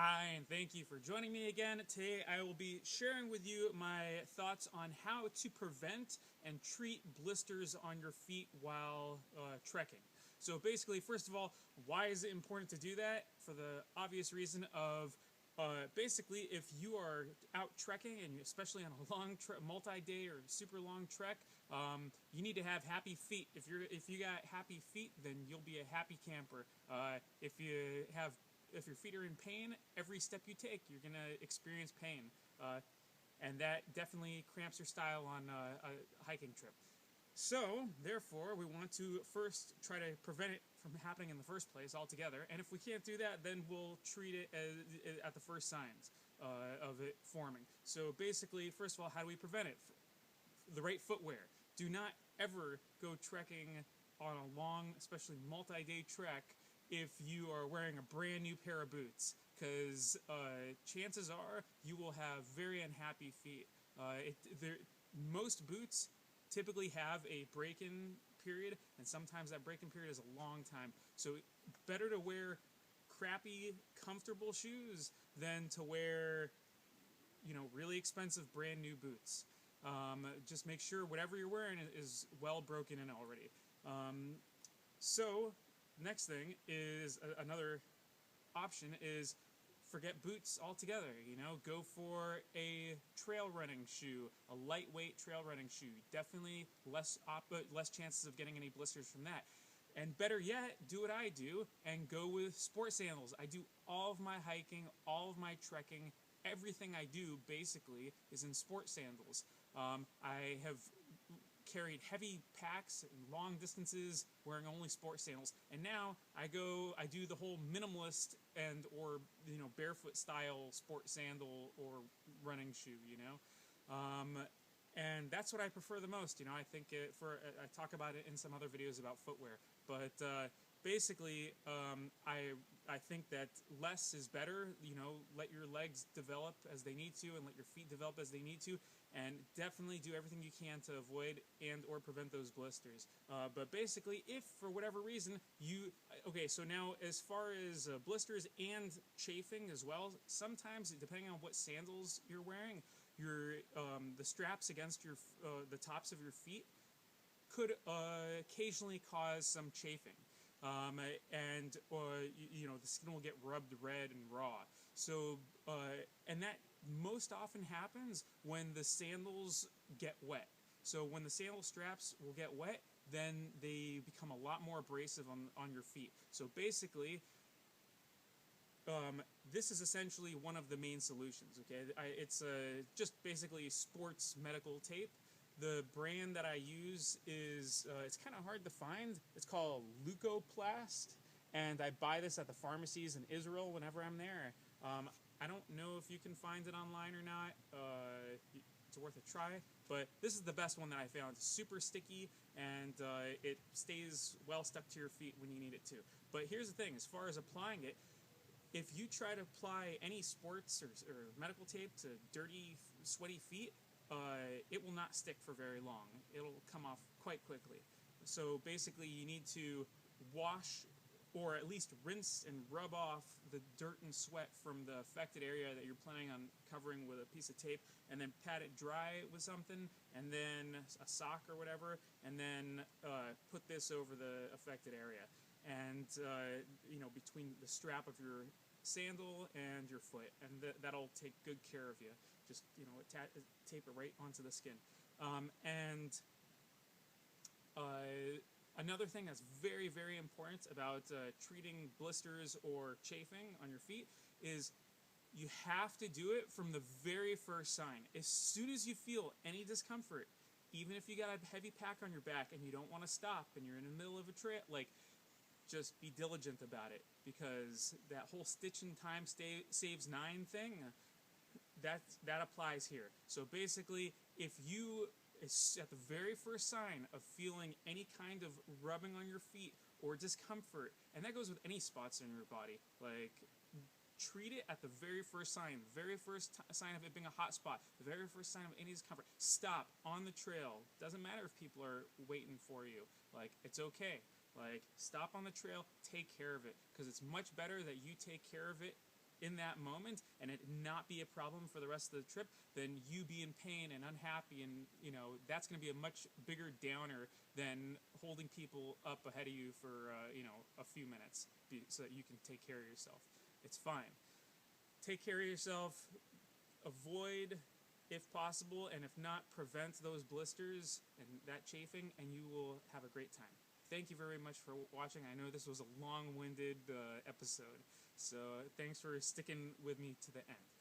Hi, and thank you for joining me again. Today I will be sharing with you my thoughts on how to prevent and treat blisters on your feet while trekking. So basically, first of all, why is it important to do that? For the obvious reason of basically, if you are out trekking, and especially on a long multi-day or super long trek, you need to have happy feet. If you got happy feet, then you'll be a happy camper. If your feet are in pain, every step you take, you're going to experience pain. And that definitely cramps your style on a hiking trip. So, therefore, we want to first try to prevent it from happening in the first place altogether. And if we can't do that, then we'll treat it at the first signs of it forming. So basically, first of all, how do we prevent it? The right footwear. Do not ever go trekking on a long, especially multi-day trek, if you are wearing a brand new pair of boots, because chances are you will have very unhappy feet. Most boots typically have a break-in period, and sometimes that break-in period is a long time. So better to wear crappy, comfortable shoes than to wear, really expensive brand new boots. Just make sure whatever you're wearing is well broken in already. So next thing is another option is forget boots altogether. Go for a trail running shoe, a lightweight trail running shoe. Definitely less chances of getting any blisters from that. And better yet, do what I do and go with sport sandals. I do all of my hiking, all of my trekking, everything I do basically is in sport sandals. I have carried heavy packs and long distances wearing only sport sandals, and now I do the whole minimalist or barefoot style sport sandal or running shoe. And that's what I prefer the most. I think I talk about it in some other videos about footwear, but basically, I think that less is better. Let your legs develop as they need to, and let your feet develop as they need to, and definitely do everything you can to avoid and or prevent those blisters. But basically, if for whatever reason so now as far as blisters and chafing as well, sometimes depending on what sandals you're wearing, the straps against the tops of your feet could occasionally cause some chafing. And the skin will get rubbed red and raw. So and that most often happens when the sandals get wet. So when the sandal straps will get wet, then they become a lot more abrasive on your feet. So basically, this is essentially one of the main solutions. Okay, it's just basically sports medical tape. The brand that I use is, it's kind of hard to find. It's called Leukoplast, and I buy this at the pharmacies in Israel whenever I'm there. I don't know if you can find it online or not. It's worth a try, but this is the best one that I found. It's super sticky, and it stays well stuck to your feet when you need it to. But here's the thing, as far as applying it, if you try to apply any sports or medical tape to dirty, sweaty feet, it will not stick for very long. It'll come off quite quickly. So basically you need to wash or at least rinse and rub off the dirt and sweat from the affected area that you're planning on covering with a piece of tape, and then pat it dry with something, and then a sock or whatever, and then put this over the affected area. And between the strap of your sandal and your foot, and that'll take good care of you. Just tape it right onto the skin. Another thing that's very, very important about treating blisters or chafing on your feet is you have to do it from the very first sign. As soon as you feel any discomfort, even if you got a heavy pack on your back and you don't want to stop and you're in the middle of a trail, just be diligent about it, because that whole stitch in time saves 9 thing, that applies here. So basically, if you, at the very first sign of feeling any kind of rubbing on your feet or discomfort, and that goes with any spots in your body, treat it at the very first sign, the very first sign of it being a hot spot, the very first sign of any discomfort. Stop on the trail. Doesn't matter if people are waiting for you. It's okay. Stop on the trail, take care of it, because it's much better that you take care of it in that moment and it not be a problem for the rest of the trip, then you be in pain and unhappy, and that's going to be a much bigger downer than holding people up ahead of you for a few minutes so that you can take care of yourself. It's fine. Take care of yourself. Avoid, if possible, and if not, prevent those blisters and that chafing, and you will have a great time. Thank you very much for watching. I know this was a long-winded episode, so thanks for sticking with me to the end.